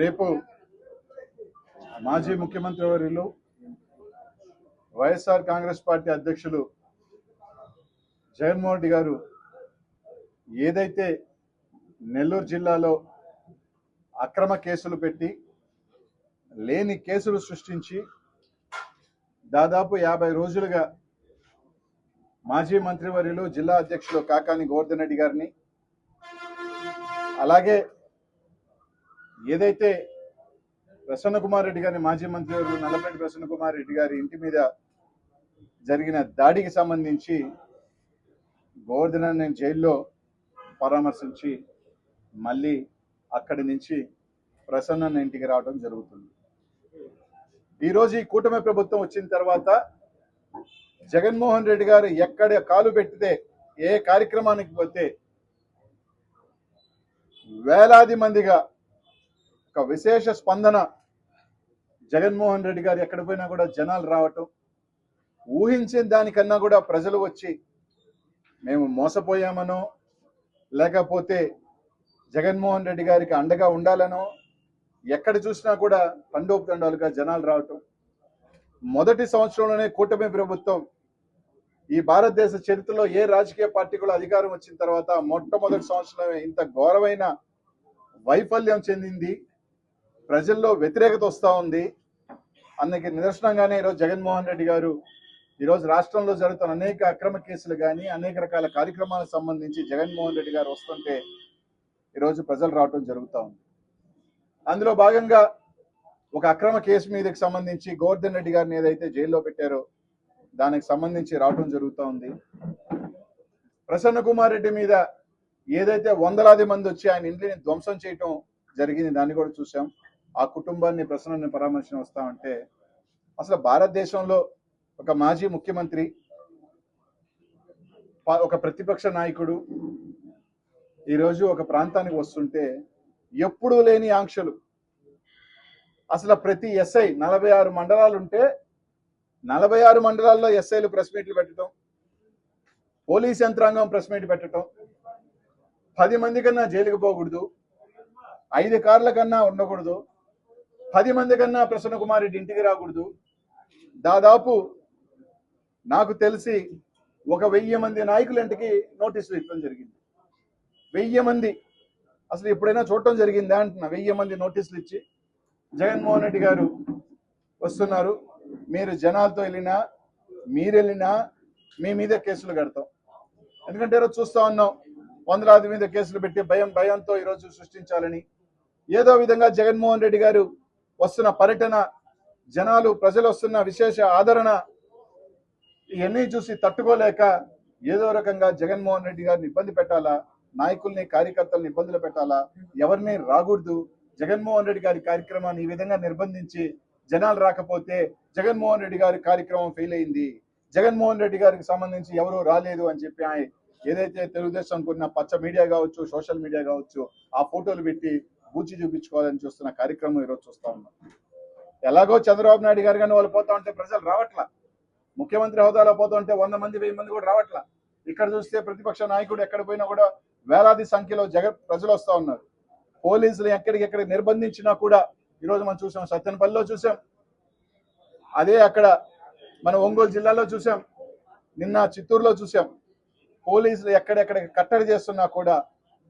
రేపు మాజీ ముఖ్యమంత్రి వర్యులు వైఎస్ఆర్ కాంగ్రెస్ పార్టీ అధ్యక్షులు జగన్మోహన్ రెడ్డి గారు ఏదైతే నెల్లూరు జిల్లాలో అక్రమ కేసులు పెట్టి లేని కేసులు సృష్టించి దాదాపు 50 రోజులుగా మాజీ మంత్రివర్యులు జిల్లా అధ్యక్షులు కాకాని గోవర్ధన్ రెడ్డి గారిని, అలాగే ఏదైతే ప్రసన్న కుమార్ రెడ్డి గారిని మాజీ మంత్రివర్యులు నల్లపరెడ్డి ప్రసన్న కుమార్ రెడ్డి గారి ఇంటి మీద జరిగిన దాడికి సంబంధించి గోవర్ధన్ రెడ్డి జైల్లో పరామర్శించి మళ్ళీ అక్కడి నుంచి ప్రసన్న ఇంటికి రావడం జరుగుతుంది. ఈరోజు ఈ కూటమి ప్రభుత్వం వచ్చిన తర్వాత జగన్మోహన్ రెడ్డి గారు ఎక్కడ కాలు పెట్టితే, ఏ కార్యక్రమానికి పోతే వేలాది మందిగా ఒక విశేష స్పందన, జగన్మోహన్ రెడ్డి గారు ఎక్కడ పోయినా కూడా జనాలు రావటం, ఊహించిన దానికన్నా కూడా ప్రజలు వచ్చి మేము మోసపోయామనో లేకపోతే జగన్మోహన్ రెడ్డి గారికి అండగా ఉండాలనో ఎక్కడ చూసినా కూడా తండోపతండాలుగా జనాలు రావటం. మొదటి సంవత్సరంలోనే కూటమి ప్రభుత్వం ఈ భారతదేశ చరిత్రలో ఏ రాజకీయ పార్టీ కూడా అధికారం వచ్చిన తర్వాత మొట్టమొదటి సంవత్సరమే ఇంత ఘోరమైన వైఫల్యం చెందింది, ప్రజల్లో వ్యతిరేకత వస్తూ ఉంది. అందుకే నిదర్శనంగానే ఈరోజు జగన్మోహన్ రెడ్డి గారు ఈరోజు రాష్ట్రంలో జరుగుతున్న అనేక అక్రమ కేసులు కానీ అనేక రకాల కార్యక్రమాలకు సంబంధించి జగన్మోహన్ రెడ్డి గారు వస్తుంటే ఈరోజు ప్రజలు రావటం జరుగుతూ ఉంది. అందులో భాగంగా ఒక అక్రమ కేసు మీదకి సంబంధించి గోవర్ధన్ రెడ్డి గారిని ఏదైతే జైల్లో పెట్టారో దానికి సంబంధించి రావటం జరుగుతూ ఉంది. ప్రసన్న కుమార్ రెడ్డి మీద ఏదైతే వందలాది మంది వచ్చి ఆయన ఇంటిని ధ్వంసం చేయటం జరిగింది, దాన్ని కూడా చూసాం. ఆ కుటుంబాన్ని ప్రసన్నని పరామర్శన వస్తామంటే అసలు భారతదేశంలో ఒక మాజీ ముఖ్యమంత్రి, ఒక ప్రతిపక్ష నాయకుడు ఈరోజు ఒక ప్రాంతానికి వస్తుంటే ఎప్పుడూ లేని ఆంక్షలు. అసలు ప్రతి ఎస్ఐ 46 మండలాలు ఉంటే 46 మండలాల్లో ఎస్ఐలు ప్రెస్ మీట్లు పెట్టడం, పోలీస్ యంత్రాంగం ప్రెస్ మీట్ పెట్టడం, 10 మంది కన్నా జైలుకు పోకూడదు, 5 కార్ల కన్నా ఉండకూడదు, 10 మంది కన్నా ప్రసన్న కుమార్ రెడ్డి ఇంటికి రాకూడదు. దాదాపు నాకు తెలిసి 1000 మంది నాయకుల ఇంటికి నోటీసులు ఇవ్వడం జరిగింది. 1000 మంది అసలు ఎప్పుడైనా చూడటం జరిగిందా అంటున్నా. 1000 మంది నోటీసులు ఇచ్చి జగన్మోహన్ రెడ్డి గారు వస్తున్నారు, మీరు జనాలతో వెళ్ళినా మీరు వెళ్ళినా మీ మీద కేసులు కడతాం. ఎందుకంటే ఈరోజు చూస్తూ ఉన్నాం, వందలాది మీద కేసులు పెట్టి భయంతో ఈరోజు సృష్టించాలని ఏదో విధంగా జగన్మోహన్ రెడ్డి గారు వస్తున్న పర్యటన, జనాలు ప్రజలు వస్తున్న విశేష ఆదరణ ఇవన్నీ చూసి తట్టుకోలేక ఏదో రకంగా జగన్మోహన్ రెడ్డి గారిని ఇబ్బంది పెట్టాలా, నాయకుల్ని కార్యకర్తలను ఇబ్బందులు పెట్టాలా, ఎవరిని రాకూడదు, జగన్మోహన్ రెడ్డి గారి కార్యక్రమాన్ని ఈ విధంగా నిర్బంధించి జనాలు రాకపోతే జగన్మోహన్ రెడ్డి గారి కార్యక్రమం ఫెయిల్ అయింది, జగన్మోహన్ రెడ్డి గారికి సంబంధించి ఎవరూ రాలేదు అని చెప్పి ఆయన ఏదైతే తెలుగుదేశం అనుకున్న పచ్చ మీడియా కావచ్చు, సోషల్ మీడియా కావచ్చు, ఆ ఫోటోలు పెట్టి బూచి చూపించుకోవాలని చూస్తున్న కార్యక్రమం ఈరోజు చూస్తా ఉన్నాం. ఎలాగో చంద్రబాబు నాయుడు గారు కానీ వాళ్ళు పోతా ఉంటే ప్రజలు రావట్లా, ముఖ్యమంత్రి హోదాలో పోతా ఉంటే 100 మంది 1000 మంది కూడా రావట్లా. ఇక్కడ చూస్తే ప్రతిపక్ష నాయకుడు ఎక్కడ పోయినా కూడా వేలాది సంఖ్యలో ప్రజలు వస్తూ ఉన్నారు. పోలీసులు ఎక్కడికెక్కడ నిర్బంధించినా కూడా ఈరోజు మనం చూసాం, సత్తెనపల్లిలో చూసాం, అదే అక్కడ మన ఒంగోలు జిల్లాలో చూసాం, నిన్న చిత్తూరులో చూసాం. పోలీసులు ఎక్కడెక్కడ కట్టడి చేస్తున్నా కూడా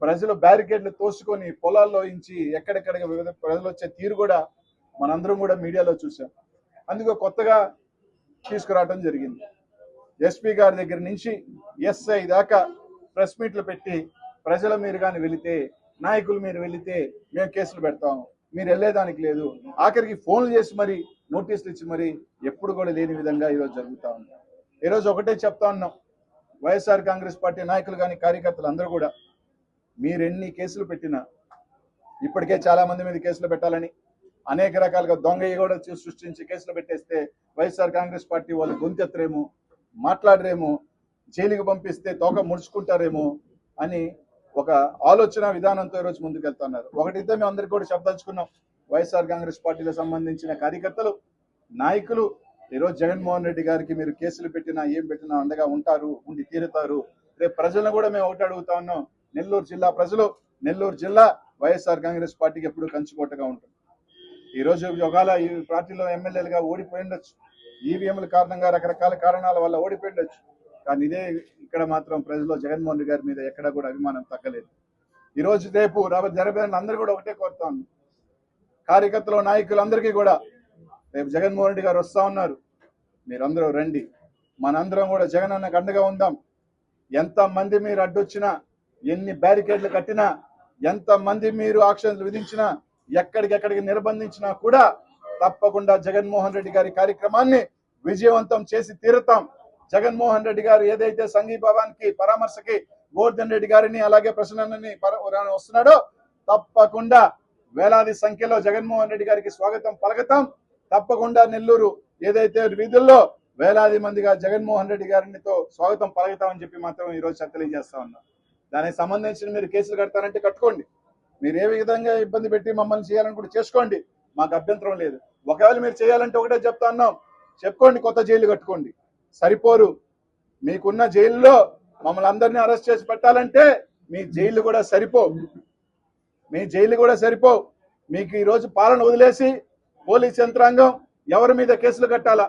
ప్రజలు బ్యారికేడ్లు తోసుకొని పొలాల్లో ఇంచి ఎక్కడెక్కడ వివిధ ప్రజలు వచ్చే తీరు కూడా మనందరం కూడా మీడియాలో చూసాం. అందుకే కొత్తగా తీసుకురావడం జరిగింది. ఎస్పీ గారి దగ్గర నుంచి ఎస్ఐ దాకా ప్రెస్ మీట్లు పెట్టి ప్రజల మీరు కానీ వెళితే, నాయకులు మీరు వెళితే మేము కేసులు పెడతాం, మీరు వెళ్ళేదానికి లేదు, ఆఖరికి ఫోన్లు చేసి మరి నోటీసులు ఇచ్చి మరి ఎప్పుడు కూడా లేని విధంగా ఈరోజు జరుగుతూ ఉంది. ఈరోజు ఒకటే చెప్తా ఉన్నాం, వైఎస్ఆర్ కాంగ్రెస్ పార్టీ నాయకులు కానీ కార్యకర్తలు అందరూ కూడా మీరు ఎన్ని కేసులు పెట్టినా, ఇప్పటికే చాలా మంది మీద కేసులు పెట్టాలని అనేక రకాలుగా దొంగ కూడా సృష్టించి కేసులు పెట్టేస్తే వైఎస్ఆర్ కాంగ్రెస్ పార్టీ వాళ్ళు గొంతెత్తరేమో, మాట్లాడరేమో, జైలుకి పంపిస్తే తోక ముడుచుకుంటారేమో అని ఒక ఆలోచన విధానంతో ఈరోజు ముందుకెళ్తున్నారు. ఒకటైతే మేము అందరికీ కూడా చెప్పదలుచుకున్నాం, వైఎస్ఆర్ కాంగ్రెస్ పార్టీకి సంబంధించిన కార్యకర్తలు, నాయకులు ఈరోజు జగన్మోహన్ రెడ్డి గారికి మీరు కేసులు పెట్టినా ఏం పెట్టినా అండగా ఉంటారు, ఉండి తీరుతారు. రేపు ప్రజలను కూడా మేము ఒకటి అడుగుతా ఉన్నాం, నెల్లూరు జిల్లా ప్రజలు, నెల్లూరు జిల్లా వైఎస్ఆర్ కాంగ్రెస్ పార్టీకి ఎప్పుడు కంచుకోటగా ఉంటుంది. ఈరోజు ఒకవేళ ఈ పార్టీలో ఎమ్మెల్యేలుగా ఓడిపోయి ఉండొచ్చు, ఈవీఎంల కారణంగా రకరకాల కారణాల వల్ల ఓడిపోయి ఉండొచ్చు. కానీ ఇదే ఇక్కడ మాత్రం ప్రజల్లో జగన్మోహన్ రెడ్డి గారి మీద ఎక్కడా కూడా అభిమానం తగ్గలేదు. ఈ రోజు రేపు జరగబోయే అందరూ కూడా ఒకటే కోరుతాను, కార్యకర్తలు నాయకులందరికీ కూడా రేపు జగన్మోహన్ రెడ్డి గారు వస్తా ఉన్నారు, మీరందరూ రండి, మనందరం కూడా జగన్ అన్నకు అండగా ఉందాం. ఎంతమంది మీరు అడ్డొచ్చినా, ఎన్ని బ్యారికేడ్లు కట్టినా, ఎంతమంది మీరు ఆంక్షలు విధించినా, ఎక్కడికెక్కడికి నిర్బంధించినా కూడా తప్పకుండా జగన్మోహన్ రెడ్డి గారి కార్యక్రమాన్ని విజయవంతం చేసి తీరుతాం. జగన్మోహన్ రెడ్డి గారు ఏదైతే సంఘీభావానికి పరామర్శకి గోవర్ధన్ రెడ్డి గారిని అలాగే ప్రసన్నని వస్తున్నాడో తప్పకుండా వేలాది సంఖ్యలో జగన్మోహన్ రెడ్డి గారికి స్వాగతం పలకతాం. తప్పకుండా నెల్లూరు ఏదైతే వీధుల్లో వేలాది మందిగా జగన్మోహన్ రెడ్డి గారితో స్వాగతం పలకతామని చెప్పి మాత్రం ఈరోజు తెలియజేస్తా ఉన్నాం. దానికి సంబంధించిన మీరు కేసులు కడతారంటే కట్టుకోండి, మీరు ఏ విధంగా ఇబ్బంది పెట్టి మమ్మల్ని చేయాలని కూడా చేసుకోండి, మాకు అభ్యంతరం లేదు. ఒకవేళ మీరు చేయాలంటే ఒకటే చెప్తా ఉన్నాం, చెప్పుకోండి, కొత్త జైలు కట్టుకోండి, సరిపోరు. మీకున్న జైల్లో మమ్మల్ని అందరినీ అరెస్ట్ చేసి పెట్టాలంటే మీ జైలు కూడా సరిపోవు, మీ జైలు కూడా సరిపోవు. మీకు ఈరోజు పాలన వదిలేసి పోలీస్ యంత్రాంగం ఎవరి మీద కేసులు కట్టాలా,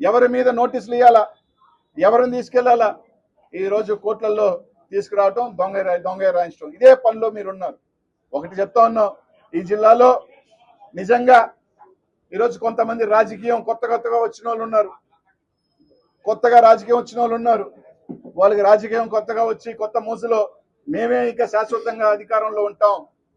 ఎవరి మీద నోటీసులు ఇవ్వాలా, ఎవరిని తీసుకెళ్లాలా, ఈరోజు కోర్టులలో తీసుకురావటం, దొంగ రాయించడం, ఇదే పనిలో మీరున్నారు. ఒకటి చెప్తా ఉన్నాం, ఈ జిల్లాలో నిజంగా ఈరోజు కొంతమంది రాజకీయం కొత్తగా వచ్చిన వాళ్ళు ఉన్నారు, కొత్తగా రాజకీయం వచ్చిన వాళ్ళు ఉన్నారు. వాళ్ళకి రాజకీయం కొత్తగా వచ్చి కొత్త మూసులో మేమే ఇక శాశ్వతంగా అధికారంలో ఉంటాం,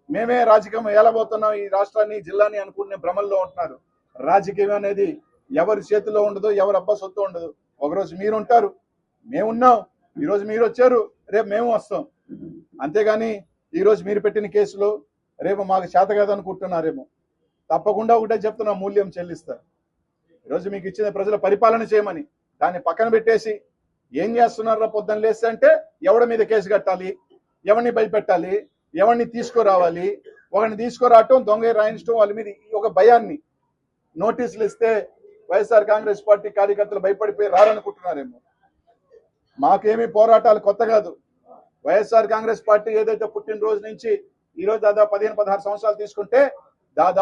మేమే రాజకీయం ఏలబోతున్నాం ఈ రాష్ట్రాన్ని జిల్లాని అనుకునే భ్రమల్లో ఉంటున్నారు. రాజకీయం అనేది ఎవరి చేతిలో ఉండదు, ఎవరి అబ్బా సొత్తు ఉండదు. ఒకరోజు మీరు ఉంటారు, మేమున్నాం, ఈరోజు మీరు వచ్చారు, రేపు మేము వస్తాం. అంతేగాని ఈరోజు మీరు పెట్టిన కేసులు రేపు మాకు చేత కాదనుకుంటున్నారేమో. తప్పకుండా ఒకటే చెప్తున్నా, మూల్యం చెల్లిస్తారు. ఈరోజు మీకు ఇచ్చిన ప్రజల పరిపాలన చేయమని దాన్ని పక్కన పెట్టేసి ఏం చేస్తున్నారో పొద్దున్న లేస్తే అంటే ఎవరి మీద కేసు కట్టాలి, ఎవరిని భయపెట్టాలి, ఎవరిని తీసుకురావాలి, ఒకరిని తీసుకురావటం, దొంగ రాయించడం, వాళ్ళ మీద ఒక భయాన్ని నోటీసులు ఇస్తే వైఎస్ఆర్ కాంగ్రెస్ పార్టీ కార్యకర్తలు భయపడిపోయి రారనుకుంటున్నారేమో. మాకేమీ పోరాటాలు కొత్త కాదు. వైఎస్ఆర్ కాంగ్రెస్ పార్టీ ఏదైతే పుట్టినరోజు నుంచి ఈరోజు దాదాపు 15-16 సంవత్సరాలు తీసుకుంటే దాదాపు